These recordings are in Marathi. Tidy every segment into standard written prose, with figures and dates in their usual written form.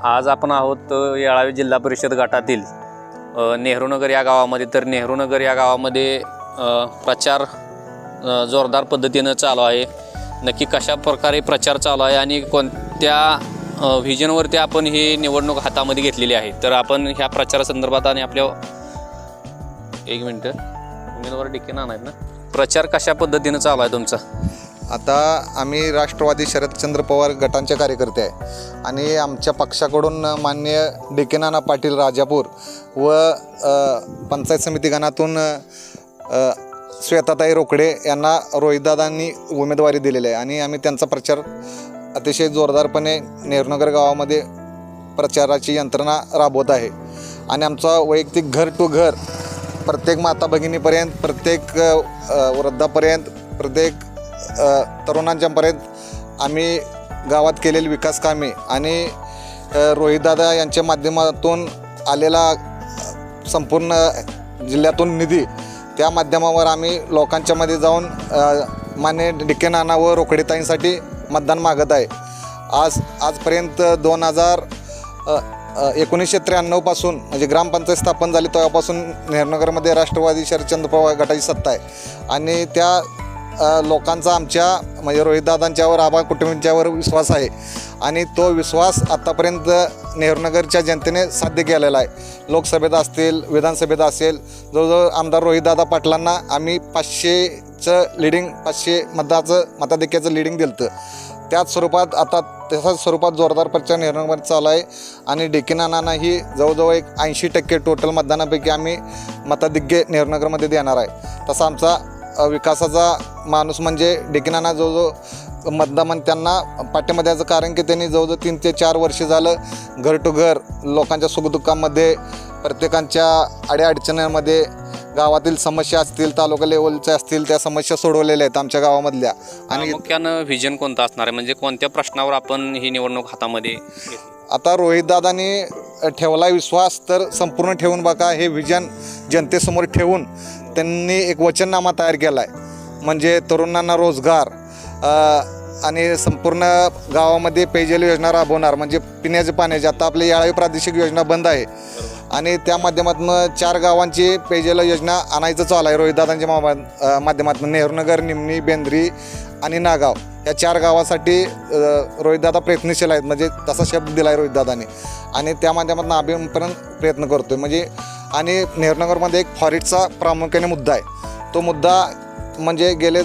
आज आपण आहोत येळावी जिल्हा परिषद गटातील नेहरूनगर या गावामध्ये. तर नेहरूनगर या गावामध्ये प्रचार जोरदार पद्धतीनं चालू आहे. नक्की कशा प्रकारे प्रचार चालू आहे आणि कोणत्या व्हिजनवरती आपण ही निवडणूक हातामध्ये घेतलेली आहे, तर आपण ह्या प्रचारासंदर्भात आणि आपल्या एक मिनटं उमेदवार डिके नाहीत ना, प्रचार कशा पद्धतीनं चालू आहे तुमचा? आता आम्ही राष्ट्रवादी शरदचंद्र पवार गटांचे कार्यकर्ते आहे आणि आमच्या पक्षाकडून माननीय डी.के. नाना पाटील राजापूर व पंचायत समिती गणातून श्वेताताई रोकडे यांना रोहितदादांनी उमेदवारी दिलेली आहे आणि आम्ही त्यांचा प्रचार अतिशय जोरदारपणे नेहरूनगर गावामध्ये प्रचाराची यंत्रणा राबवत आहे. आणि आमचा वैयक्तिक घर टू घर प्रत्येक माता भगिनीपर्यंत, प्रत्येक वृद्धापर्यंत, प्रत्येक तरुणांच्यापर्यंत आम्ही गावात केलेली विकास कामे आणि रोहितदादा यांच्या माध्यमातून आलेला संपूर्ण जिल्ह्यातून निधी, त्या माध्यमावर आम्ही लोकांच्या मध्ये जाऊन माननीय डी.के. नाना व रोकडेताईंसाठी मतदान मागत आहे. आजपर्यंत 1993 पासून म्हणजे ग्रामपंचायत स्थापन झाली तेव्हापासून नेहरूनगरमध्ये राष्ट्रवादी शरदचंद्र पवार गटाची सत्ता आहे आणि त्या लोकांचा आमच्या म्हणजे रोहितदादांच्यावर, आबा कुटुंबींच्यावर विश्वास आहे आणि तो विश्वास आत्तापर्यंत नेहरूनगरच्या जनतेने साध्य केलेला आहे. लोकसभेत असतील, विधानसभेत असेल, जवळजवळ आमदार रोहितदादा पाटलांना आम्ही 500चं लिडिंग, 500 मताधिक्याचं लिडिंग दिलं होतं. त्याच स्वरूपात आता तशाच स्वरूपात जोरदार प्रचार नेहरूनगरमध्ये चालू आहे आणि डी.के. नानांनाही जवळजवळ एक 80% टोटल मतदानापैकी आम्ही मताधिक्य नेहरूनगरमध्ये देणार आहे. तसा आमचा विकासाचा माणूस म्हणजे डी.के. नाना जवळजवळ मतदान त्यांना पाठिंबा द्यायचं कारण की त्यांनी जवळजवळ 3 ते 4 वर्ष झालं घर टू घर लोकांच्या सुखदुःखामध्ये, प्रत्येकांच्या अडीअडचणीमध्ये, गावातील समस्या असतील, तालुका लेवलच्या असतील, त्या समस्या सोडवलेल्या आहेत आमच्या गावामधल्या. आणि मुख्यानं व्हिजन कोणतं असणार आहे, म्हणजे कोणत्या प्रश्नावर आपण ही निवडणूक हातामध्ये घेतली? आता रोहितदादांनी ठेवला विश्वास तर संपूर्ण ठेवून बघा. हे विजन जनतेसमोर ठेवून त्यांनी एक वचननामा तयार केला आहे, म्हणजे तरुणांना रोजगार आणि संपूर्ण गावामध्ये पेयजल योजना राबवणार, म्हणजे पिण्याच्या पाण्याची. आता आपली येळावी प्रादेशिक योजना बंद आहे आणि त्या माध्यमातून 4 गावांची पेयजल योजना आणायचं चालू आहे रोहितदादांच्या माध्यमातून. नेहरूनगर, निमणी, बेंद्री आणि नागाव या 4 गावासाठी रोहितदादा प्रयत्नशील आहेत, म्हणजे तसा शब्द दिला आहे रोहितदादांनी आणि त्या माध्यमातून आम्ही पण प्रयत्न करतो आहे. म्हणजे आणि नेहरूनगरमध्ये एक फॉरेस्टचा प्रामुख्याने मुद्दा आहे. तो मुद्दा म्हणजे गेले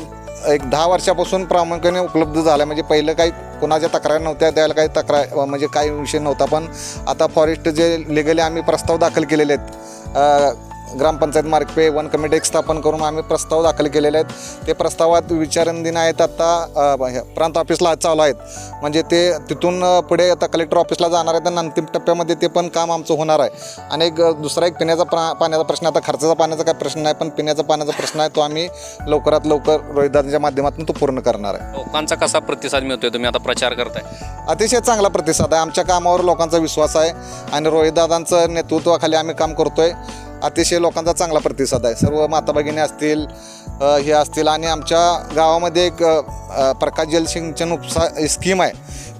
एक 10 वर्षापासून प्रामुख्याने उपलब्ध झाला आहे. म्हणजे पहिलं काही कोणाच्या तक्रारी नव्हत्या, त्याला काही तक्रार म्हणजे काही विषय नव्हता, पण आता फॉरेस्ट जे लिगली आम्ही प्रस्ताव दाखल केलेले आहेत. ग्रामपंचायत मार्फे वन कमिटी स्थापन करून आम्ही प्रस्ताव दाखल केलेले आहेत. ते प्रस्तावात विचारण दिन आहेत, आता प्रांत ऑफिसला चालू आहेत. म्हणजे ते तिथून पुढे आता कलेक्टर ऑफिसला जाणार आहेत आणि अंतिम टप्प्यामध्ये ते पण काम आमचं होणार आहे. आणि दुसरा एक पिण्याचा पाण्याचा प्रश्न, आता खर्चाचा पाण्याचा काय प्रश्न नाही, पण पिण्याचा पाण्याचा प्रश्न आहे, तो आम्ही लवकरात लवकर रोहितदादांच्या माध्यमातून तो पूर्ण करणार आहे. लोकांचा कसा प्रतिसाद मिळतोय? तुम्ही आता प्रचार करताय, अतिशय चांगला प्रतिसाद आहे. आमच्या कामावर लोकांचा विश्वास आहे आणि रोहितदादांचं नेतृत्वाखाली आम्ही काम करतोय. अतिशय लोकांचा चांगला प्रतिसाद आहे. सर्व माता भगिनी असतील, हे असतील आणि आमच्या गावामध्ये एक प्रकाश जलसिंचन स्कीम आहे.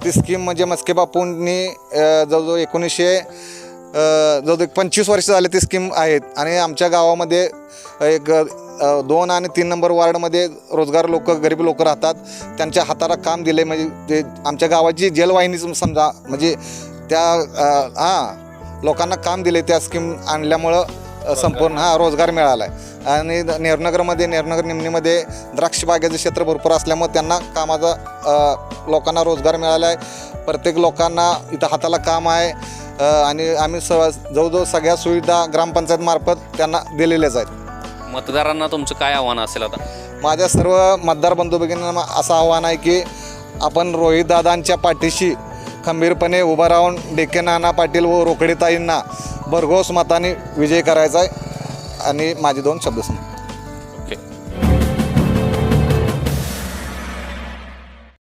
ती स्कीम म्हणजे मस्के बापूंनी जवळजवळ 25 वर्ष झाले ती स्कीम आहेत आणि आमच्या गावामध्ये एक 2 आणि 3 नंबर वार्डमध्ये रोजगार लोक, गरीब लोक राहतात. त्यांच्या हाताला काम दिले, म्हणजे ते आमच्या गावाची जलवाहिनी समजा, म्हणजे त्या लोकांना काम दिले. त्या स्कीम आणल्यामुळं संपूर्ण रोजगार मिळाला आहे. आणि नेहरूनगरमध्ये, नेहरूनगर निमणीमध्ये द्राक्ष बागेचं क्षेत्र भरपूर असल्यामुळे त्यांना कामाचा लोकांना रोजगार मिळाला आहे. प्रत्येक लोकांना इथं हाताला काम आहे आणि आम्ही जवळजवळ सगळ्या सुविधा ग्रामपंचायत मार्फत त्यांना दिलेल्याच आहेत. मतदारांना तुमचं काय आव्हान असेल? आता माझ्या सर्व मतदार बंधू भगिनींना असं आव्हान आहे की आपण रोहितदादांच्या पाठीशी खंबीरपणे उभं राहून डी.के. नाना पाटील व रोकडेताईंना भरघोस मताने विजय करायचा आहे. आणि माझे 2 शब्द